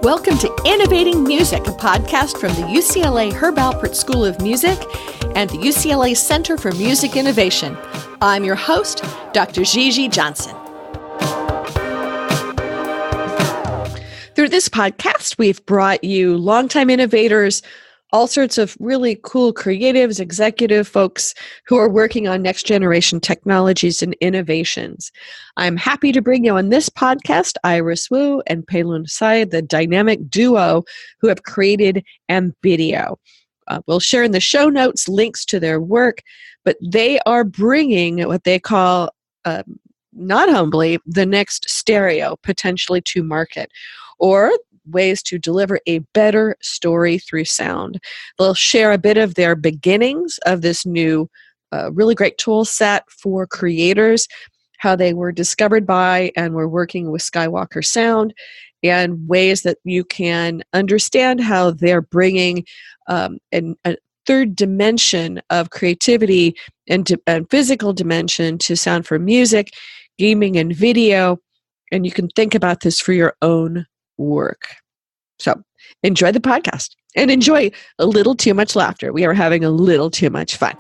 Welcome to Innovating Music, a podcast from the UCLA Herb Alpert School of Music and the UCLA Center for Music Innovation. I'm your host, Dr. Gigi Johnson. Through this podcast, we've brought you longtime innovators, all sorts of really cool creatives, executive folks who are working on next generation technologies and innovations. I'm happy to bring you on this podcast Iris Wu and Pei-Lun Hsieh, the dynamic duo who have created Ambidio. We'll share in the show notes links to their work, but they are bringing what they call, not humbly, the next stereo potentially to market, or ways to deliver a better story through sound. They'll share a bit of their beginnings of this new, really great tool set for creators, how they were discovered by and were working with Skywalker Sound, and ways that you can understand how they're bringing a third dimension of creativity and physical dimension to sound for music, gaming, and video. And you can think about this for your own work. So enjoy the podcast and enjoy a little too much laughter. We are having a little too much fun.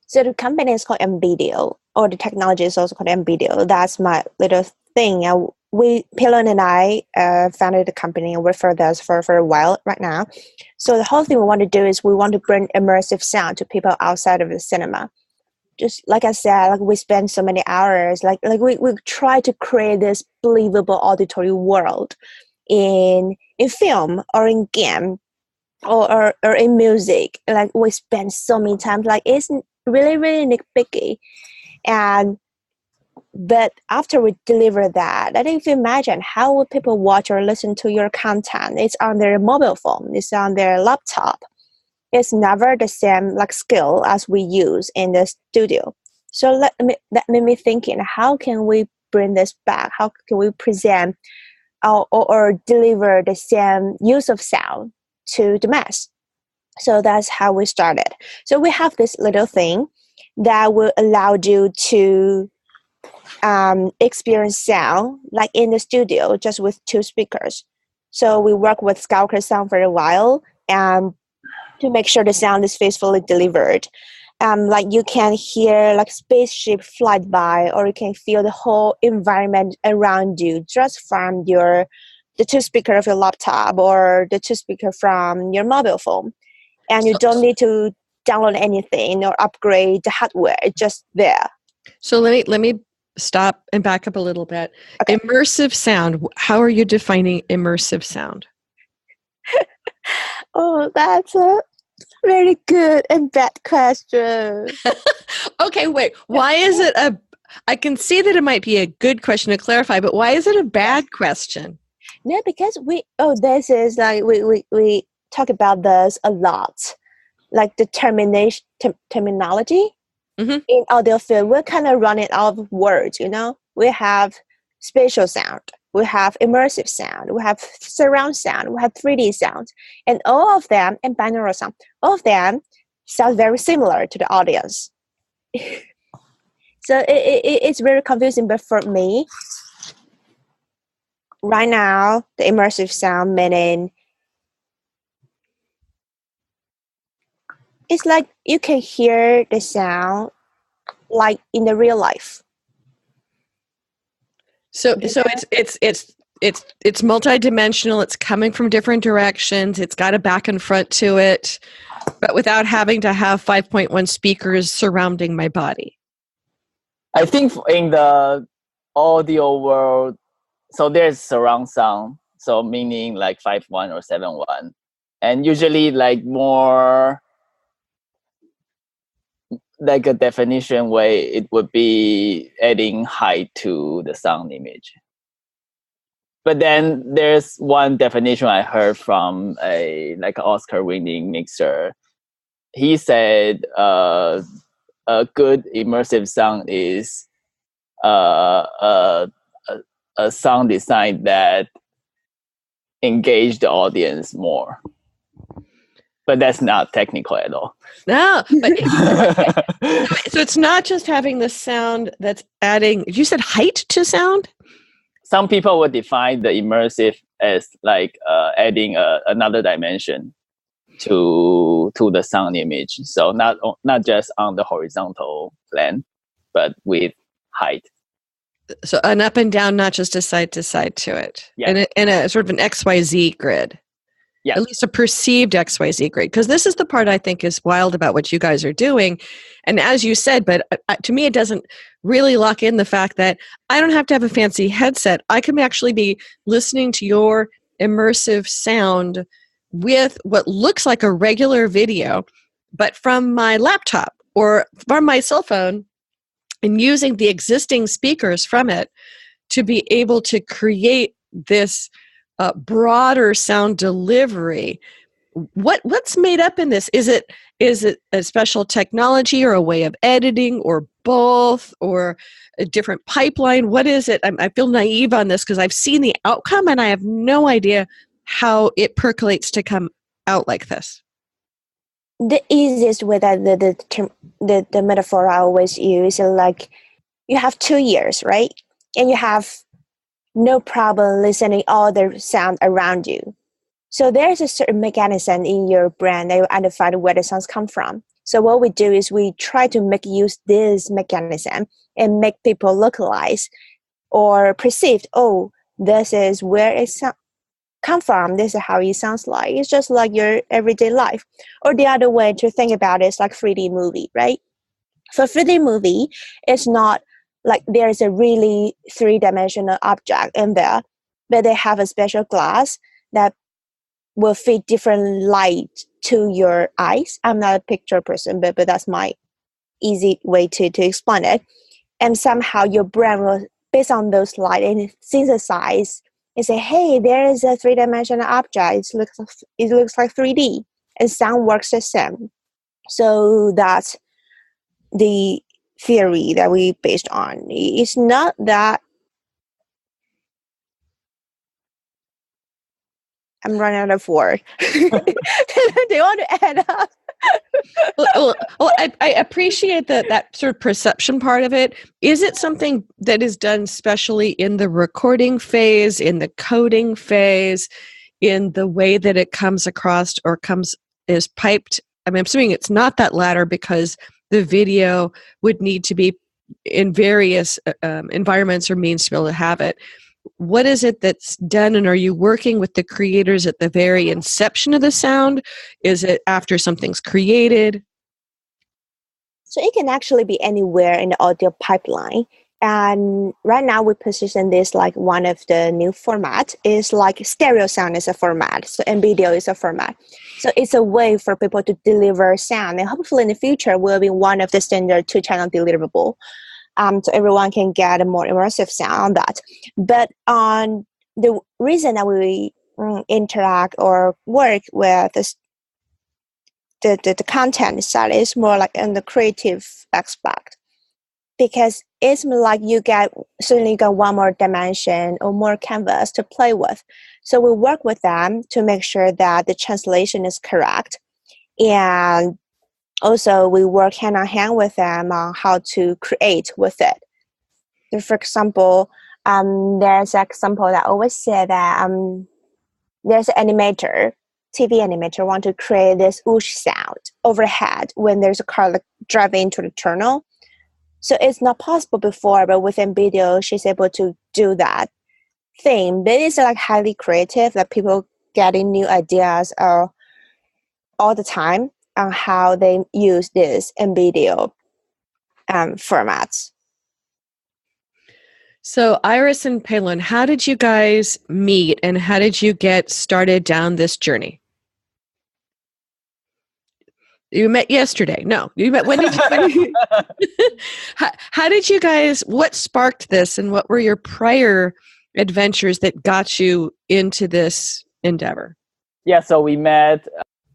So the company is called Ambidio, or the technology is also called Ambidio. That's my little thing. Pei-Lun and I founded the company and worked for this for a while right now. So the whole thing we want to do is we want to bring immersive sound to people outside of the cinema. Just like I said, we spend so many hours, we try to create this believable auditory world in film or in game or in music. We spend so many times, it's really, really nitpicky. But after we deliver that, I think if you imagine how would people watch or listen to your content? It's on their mobile phone, it's on their laptop. It's never the same skill as we use in the studio. So that made me thinking, how can we bring this back? How can we present or deliver the same use of sound to the mass? So that's how we started. So we have this little thing that will allow you to experience sound in the studio just with two speakers. So we work with Skywalker Sound for a while and to make sure the sound is faithfully delivered. You can hear spaceship fly by, or you can feel the whole environment around you just from the two speaker of your laptop or the two speaker from your mobile phone. And you don't need to download anything or upgrade the hardware. It's just there. So let me stop and back up a little bit. Okay. Immersive sound. How are you defining immersive sound? Oh, that's a very good and bad question. Okay, wait. Why is it I can see that it might be a good question to clarify, but why is it a bad question? No, because we talk about this a lot. The terminology. Mm-hmm. In audio field, we're kind of running out of words, We have spatial sound, we have immersive sound, we have surround sound, we have 3D sound, and all of them, and binaural sound, all of them sound very similar to the audience. So it's very confusing, but for me, right now, the immersive sound meaning it's you can hear the sound in the real life. So it's multidimensional. It's coming from different directions. It's got a back and front to it, but without having to have 5.1 speakers surrounding my body. I think in the audio world, so there's surround sound. So meaning 5.1 or 7.1, and usually more. A definition way, it would be adding height to the sound image. But then there's one definition I heard from a Oscar-winning mixer. He said a good immersive sound is a sound design that engage the audience more. but that's not technical at all. No, but so it's not just having the sound that's adding. You said height to sound. Some people would define the immersive as like adding another dimension to the sound image. So not just on the horizontal plane, but with height. So an up and down, not just a side to side to it. Yeah. And a sort of an XYZ grid. Yeah. At least a perceived XYZ grid. Because this is the part I think is wild about what you guys are doing. And as you said, but to me, it doesn't really lock in the fact that I don't have to have a fancy headset. I can actually be listening to your immersive sound with what looks like a regular video, but from my laptop or from my cell phone, and using the existing speakers from it to be able to create this broader sound delivery. What's made up in this? Is it a special technology or a way of editing or both or a different pipeline? What is it? I feel naive on this because I've seen the outcome and I have no idea how it percolates to come out like this. The easiest way that the metaphor I always use is like you have 2 ears, right? And you have no problem listening all the sound around you. So there's a certain mechanism in your brain that you identify where the sounds come from. So what we do is we try to make use this mechanism and make people localize or perceive, oh, this is where it come from, this is how it sounds like. It's just like your everyday life. Or the other way to think about it is like 3D movie, right? For 3D movie, it's not like there's a really three-dimensional object in there, but they have a special glass that will feed different light to your eyes. I'm not a picture person, but that's my easy way to explain it. And somehow your brain will, based on those light, and synthesize and say, hey, there is a three-dimensional object. It looks like 3D. And sound works the same. So that's the theory that we based on. It's not that I'm running out of words. Do you want to add up? well, I appreciate that sort of perception part of it. Is it something that is done specially in the recording phase, in the coding phase, in the way that it comes across or is piped? I mean, I'm assuming it's not that latter because the video would need to be in various environments or means to be able to have it. What is it that's done, and are you working with the creators at the very inception of the sound? Is it after something's created? So it can actually be anywhere in the audio pipeline. And right now we position this like one of the new format is like stereo sound is a format. So Ambidio is a format. So it's a way for people to deliver sound. And hopefully in the future will be one of the standard 2-channel deliverable. So everyone can get a more immersive sound on that. But on the reason that we interact or work with the content side is more like in the creative aspect, because it's like you got one more dimension or more canvas to play with. So we work with them to make sure that the translation is correct, and also we work hand in hand with them on how to create with it. So for example, there's an example that I always say that there's an animator, TV animator, want to create this whoosh sound overhead when there's a car like driving into the tunnel. So it's not possible before, but with Ambidio, she's able to do that thing. But it's like highly creative, that people getting new ideas all the time on how they use this Ambidio formats. So Iris and Pei-Lun, how did you guys meet and how did you get started down this journey? You met yesterday. No, you met. When did you? How did you guys? What sparked this, and what were your prior adventures that got you into this endeavor? Yeah, so we met,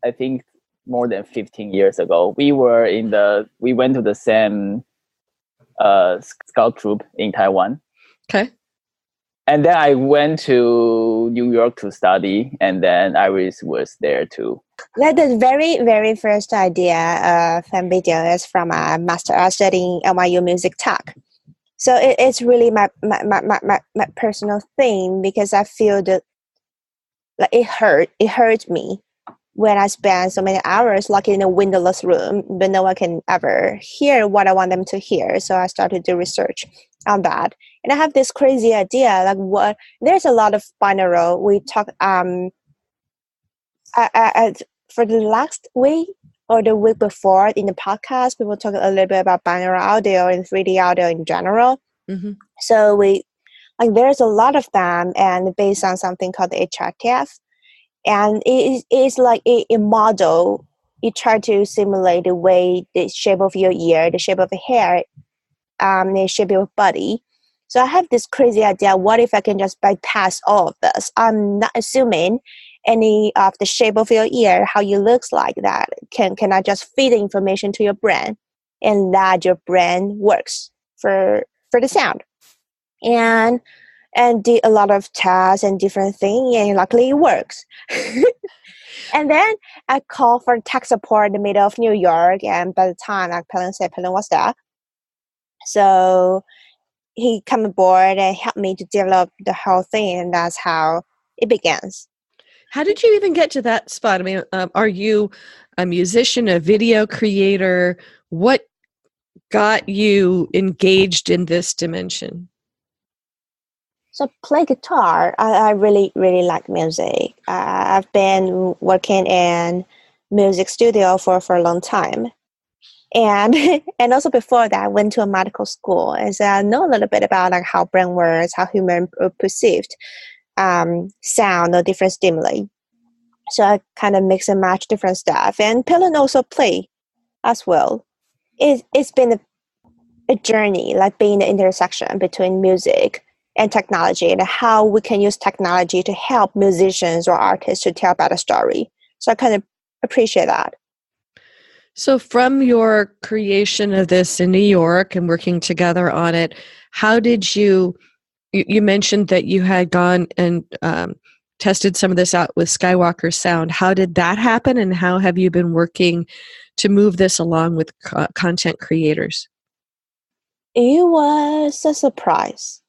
I think, more than 15 years ago. We went to the same scout troop in Taiwan. Okay. And then I went to New York to study, and then Iris was there too. The very, very first idea of Ambidio is from a master studying NYU music tech. So it's really my personal thing, because I feel that like it hurt me when I spend so many hours locked in a windowless room, but no one can ever hear what I want them to hear. So I started to research on that. And I have this crazy idea, like there's a lot of binaural. We talk, for the last week or the week before in the podcast, people talk a little bit about binaural audio and 3D audio in general. Mm-hmm. So there's a lot of them, and based on something called the HRTF. And it is like a model. You try to simulate the shape of your ear, the shape of the hair, the shape of your body. So I have this crazy idea. What if I can just bypass all of this? I'm not assuming any of the shape of your ear, how you looks like that. Can I just feed the information to your brain, and that your brain works for the sound? And did a lot of tests and different things, and luckily it works. And then I called for tech support in the middle of New York, and by the time Pei-Lun was there. So he came aboard and helped me to develop the whole thing, and that's how it begins. How did you even get to that spot? I mean, are you a musician, a video creator? What got you engaged in this dimension? So play guitar. I really, really like music. I've been working in music studio for a long time. And and also before that, I went to a medical school. And so I know a little bit about like how brain works, how human perceived sound or different stimuli. So I kind of mix and match different stuff. And Pei-Lun also play as well. It's been a journey, like being the intersection between music and technology, and how we can use technology to help musicians or artists to tell a better story. So I kind of appreciate that. So from your creation of this in New York and working together on it, how did you mentioned that you had gone and tested some of this out with Skywalker sound. How did that happen, and how have you been working to move this along with content creators? It was a surprise.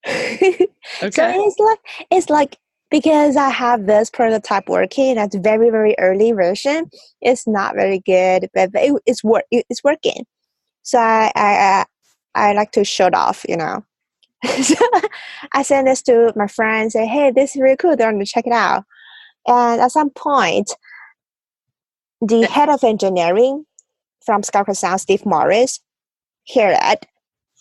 Okay. So it's like because I have this prototype working, that's very, very early version. It's not very good, but it's working. So I like to show it off, you know. So I send this to my friends, say, hey, this is really cool. They're going to check it out. And at some point, the head of engineering from Skywalker Sound, Steve Morris, heard it.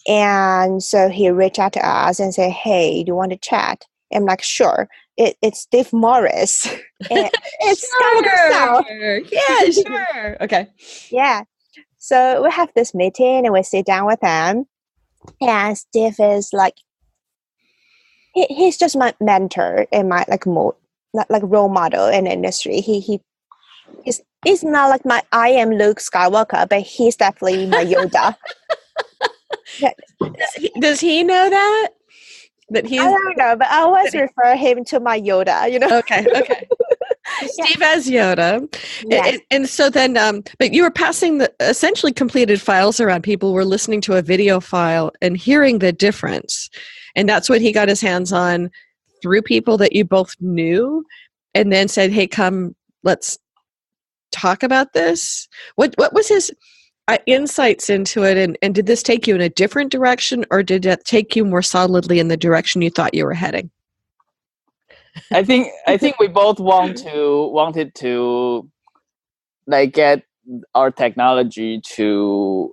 And so he reached out to us and said, hey, do you want to chat? I'm like, sure. It's Steve Morris. It's Skywalker Sound. Yeah, sure. Okay. Yeah. So we have this meeting and we sit down with them. And Steve is like, he's just my mentor and my role model in the industry. He's not like I am Luke Skywalker, but he's definitely my Yoda. Does he know that? That he's, I don't know, but I always refer him to my Yoda, you know? Okay. Steve as Yoda. Yes. And so then, but you were passing the essentially completed files around. People were listening to a video file and hearing the difference. And that's what he got his hands on through people that you both knew, and then said, hey, come, let's talk about this. What was his insights into it? And did this take you in a different direction, or did it take you more solidly in the direction you thought you were heading? I think we both wanted to like get our technology to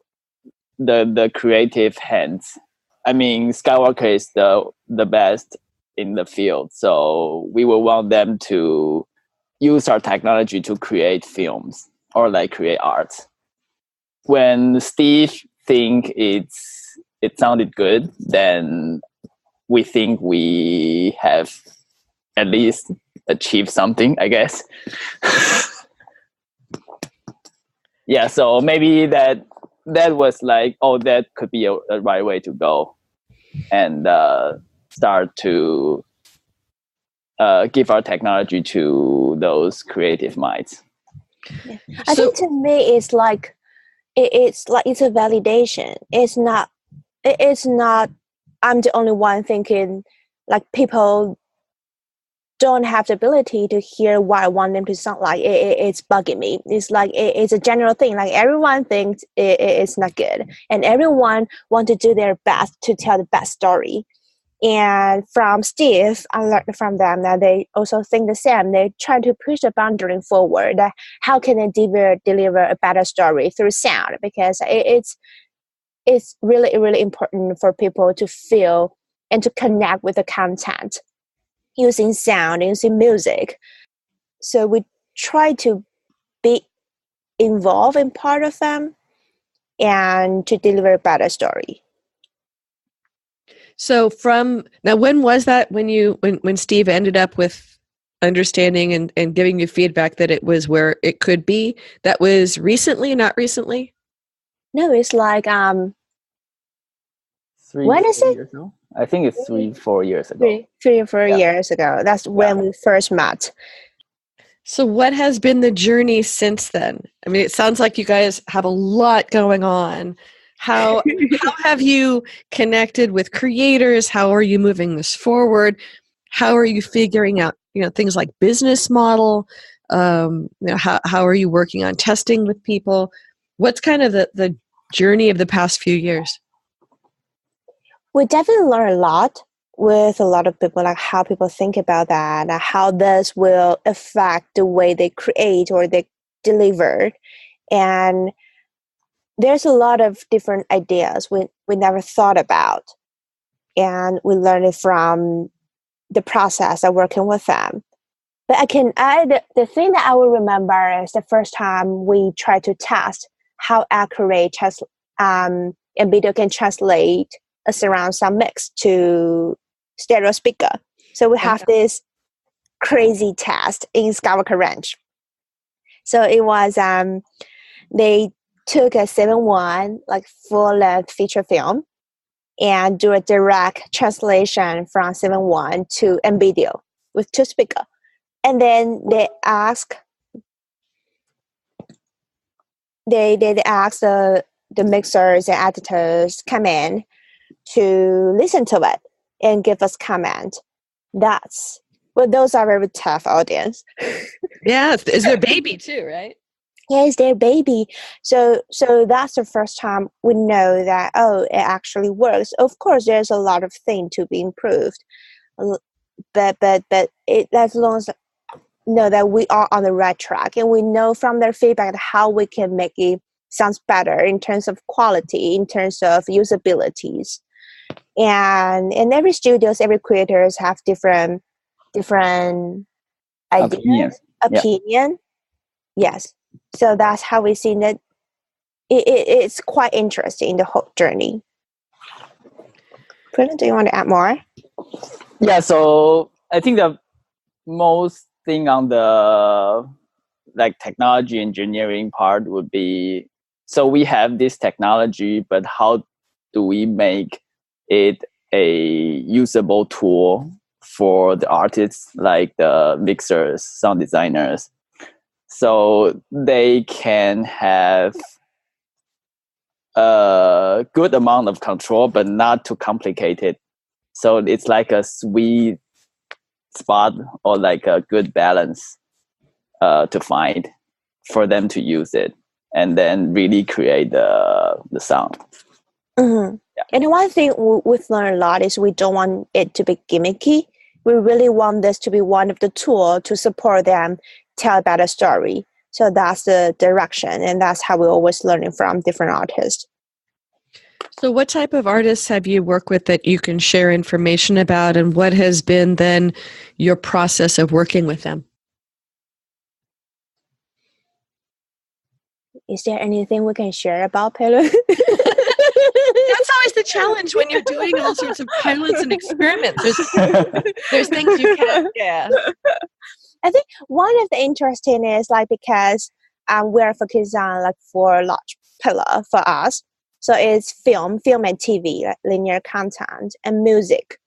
the creative hands. I mean, Skywalker is the best in the field, so we will want them to use our technology to create films or like create art. When Steve think it sounded good, then we think we have at least achieved something, I guess. Yeah, so maybe that was like, oh, that could be a right way to go, and start to give our technology to those creative minds. Yeah. I think to me it's like it's a validation. It's not I'm the only one thinking like people don't have the ability to hear what I want them to sound like. It's bugging me. It's like it's a general thing. Like everyone thinks it's not good, and everyone want to do their best to tell the best story. And from Steve, I learned from them that they also think the same. They try to push the boundary forward. How can they deliver a better story through sound? Because it's really, really important for people to feel and to connect with the content using sound, using music. So we try to be involved in part of them and to deliver a better story. So now, when was that when Steve ended up with understanding and giving you feedback that it was where it could be? That was recently, not recently? No, it's like when is it? Years ago? I think it's 3-4 years ago. 3 or 4 years ago. That's when we first met. So what has been the journey since then? I mean, it sounds like you guys have a lot going on. How have you connected with creators? How are you moving this forward? How are you figuring out, things like business model? How are you working on testing with people? What's kind of the journey of the past few years? We definitely learn a lot with a lot of people, like how people think about that, and how this will affect the way they create or they deliver. And there's a lot of different ideas we never thought about. And we learn it from the process of working with them. But I can add the thing that I will remember is the first time we tried to test how accurate Ambidio can translate a surround sound mix to stereo speaker. So we have this crazy test in Skywalker Ranch. So it was they took a 7:1 like full length feature film and do a direct translation from 7:1 to Ambidio with 2 speaker. And then they ask the mixers and editors come in to listen to it and give us comment. Those are very tough audience. Yeah, it's their baby too, right? Yeah, it's their baby. So that's the first time we know that, it actually works. Of course, there's a lot of things to be improved, but as long as know that we are on the right track, and we know from their feedback how we can make it sounds better in terms of quality, in terms of usabilities. And every studios, every creators have different ideas, opinion. Yes. So that's how we see that it's quite interesting, the whole journey. Pei-Lun, do you want to add more? Yeah, so I think the most thing on the technology engineering part would be, so we have this technology, but how do we make it a usable tool for the artists, like the mixers, sound designers, so they can have a good amount of control, but not too complicated. So it's like a sweet spot or like a good balance to find for them to use it and then really create the sound. Mm-hmm. Yeah. And one thing we've learned a lot is we don't want it to be gimmicky. We really want this to be one of the tools to support them tell a better story. So that's the direction, and that's how we're always learning from different artists. So what type of artists have you worked with that you can share information about, and what has been then your process of working with them? Is there anything we can share about Pei-Lun? That's always the challenge when you're doing all sorts of pilots and experiments. There's things you can't. Yeah. I think one of the interesting is because we're focused on for large pillar for us. So it's film and TV, like linear content, and music,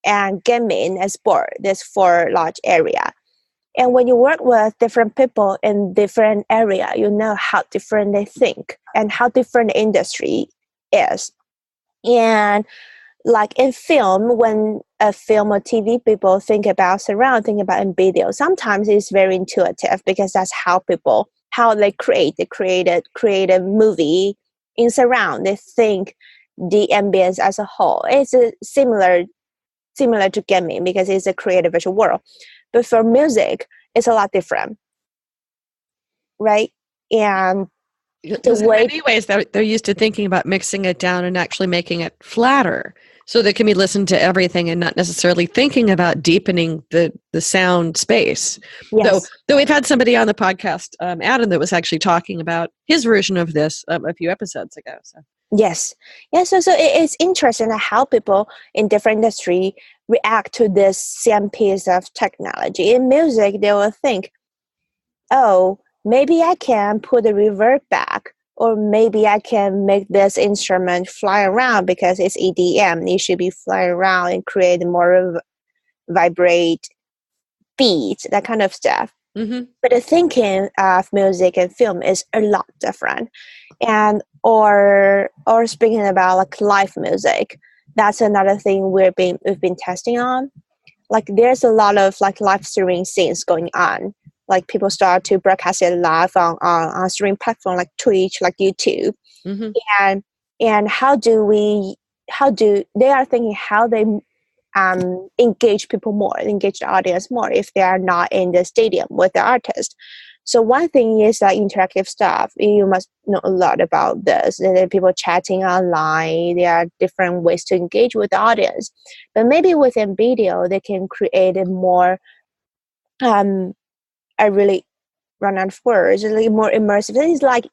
and gaming and sport. There's 4 large area. And when you work with different people in different area, you know how different they think and how different the industry is. And like in film, when a film or TV people think about surround, think about Ambidio, sometimes it's very intuitive because that's how they create a movie in surround. They think the ambience as a whole. It's similar to gaming because it's a creative visual world. But for music, it's a lot different, right? And because in many ways they're used to thinking about mixing it down and actually making it flatter so that it can be listened to everything and not necessarily thinking about deepening the sound space. Yes. Though we've had somebody on the podcast, Adam, that was actually talking about his version of this a few episodes ago. So. Yes. So it's interesting how people in different industry react to this same piece of technology. In music, they will think, oh, maybe I can put the reverb back, or maybe I can make this instrument fly around because it's EDM. It should be flying around and create more vibrate beats, that kind of stuff. Mm-hmm. But the thinking of music and film is a lot different. And or speaking about like live music, that's another thing we've been testing on. Like there's a lot of like live streaming scenes going on. Like people start to broadcast it live on streaming platform like Twitch, like YouTube. Mm-hmm. And they are thinking how they engage people more, engage the audience more if they are not in the stadium with the artist. So one thing is that interactive stuff. You must know a lot about this. There are people chatting online. There are different ways to engage with the audience. But maybe with Ambidio, they can create a more, I really run out of words, like more immersive. It's like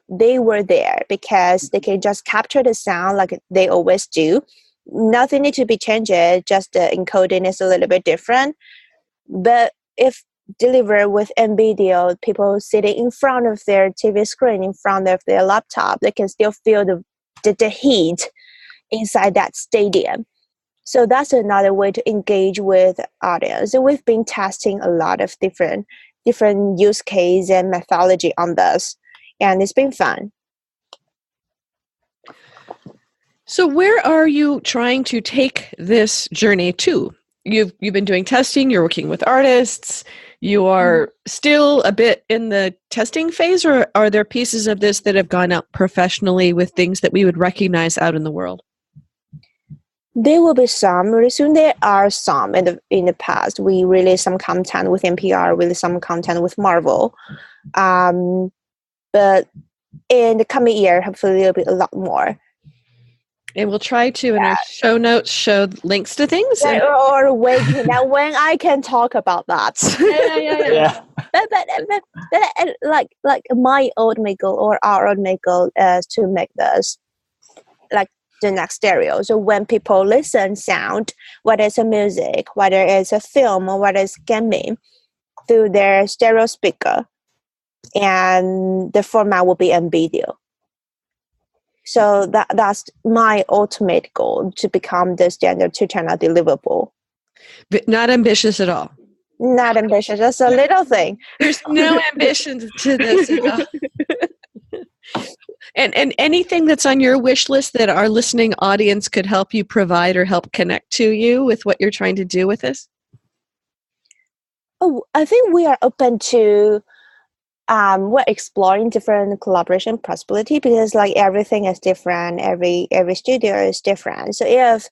they were there because they can just capture the sound like they always do. Nothing needs to be changed, just the encoding is a little bit different. But if delivered with Ambidio, people sitting in front of their TV screen, in front of their laptop, they can still feel the heat inside that stadium. So that's another way to engage with audience. And we've been testing a lot of different use case and methodology on this, and it's been fun. So where are you trying to take this journey to? You've been doing testing, you're working with artists, you are still a bit in the testing phase, or are there pieces of this that have gone out professionally with things that we would recognize out in the world? There will be some. Really soon there are some in the past. We released some content with NPR, released some content with Marvel. But in the coming year, hopefully there'll be a lot more. And we'll try to, in our show notes, show links to things. Or wait, now when I can talk about that. Yeah. But like my ultimate goal or our ultimate goal is to make this like the next stereo. So when people listen sound, whether it's a music, whether it's a film, or whether it's gaming, through their stereo speaker, and the format will be Ambidio. So that's my ultimate goal, to become the standard 2-channel deliverable. But not ambitious at all. Not ambitious, just a little thing. There's no ambition to this at all. And anything that's on your wish list that our listening audience could help you provide or help connect to you with what you're trying to do with this? Oh, I think we are open to we're exploring different collaboration possibility, because like everything is different, every studio is different. So if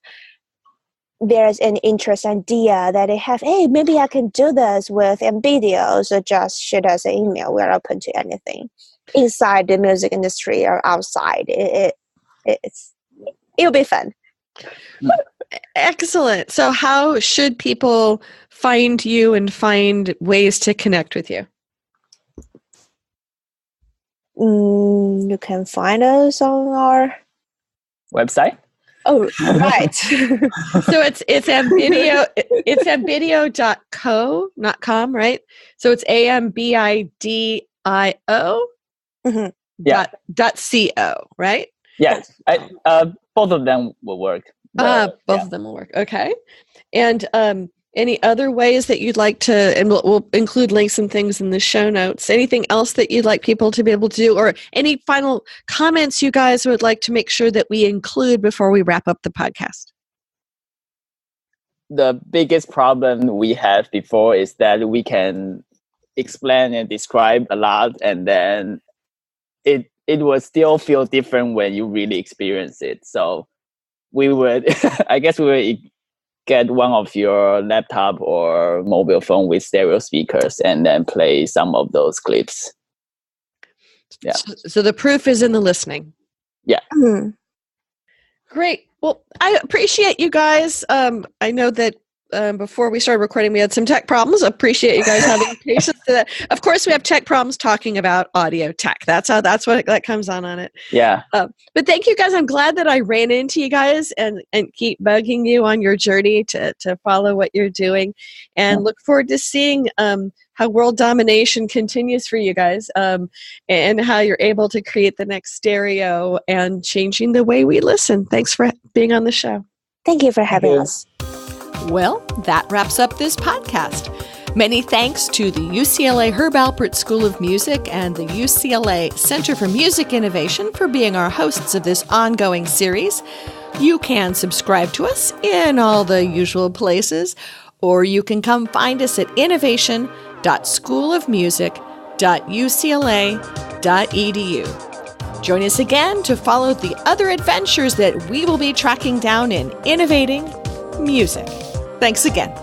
there's an interest idea that they have, hey, maybe I can do this with Ambidio, so just shoot us an email. We're open to anything inside the music industry or outside. It'll be fun. Excellent. So how should people find you and find ways to connect with you? You can find us on our website. Oh, right. So it's Ambidio. It's ambidio.co, not com, right? So it's AMBIDIO .co, right? Yes. Both of them will work. Both of them will work. Okay. And Any other ways that you'd like to, and we'll include links and things in the show notes, anything else that you'd like people to be able to do, or any final comments you guys would like to make sure that we include before we wrap up the podcast? The biggest problem we had before is that we can explain and describe a lot, and then it will still feel different when you really experience it. So we would, I guess we would get one of your laptop or mobile phone with stereo speakers and then play some of those clips. Yeah. So the proof is in the listening. Yeah. Mhm. Great. Well, I appreciate you guys. I know that before we started recording, we had some tech problems. Appreciate you guys having patience to that. Of course, we have tech problems talking about audio tech. That's what that comes on it. Yeah. But thank you guys. I'm glad that I ran into you guys and keep bugging you on your journey to follow what you're doing, and look forward to seeing how world domination continues for you guys, and how you're able to create the next stereo and changing the way we listen. Thanks for being on the show. Thank you for having us. Well, that wraps up this podcast. Many thanks to the UCLA Herb Alpert School of Music and the UCLA Center for Music Innovation for being our hosts of this ongoing series. You can subscribe to us in all the usual places, or you can come find us at innovation.schoolofmusic.ucla.edu. Join us again to follow the other adventures that we will be tracking down in innovating music. Thanks again.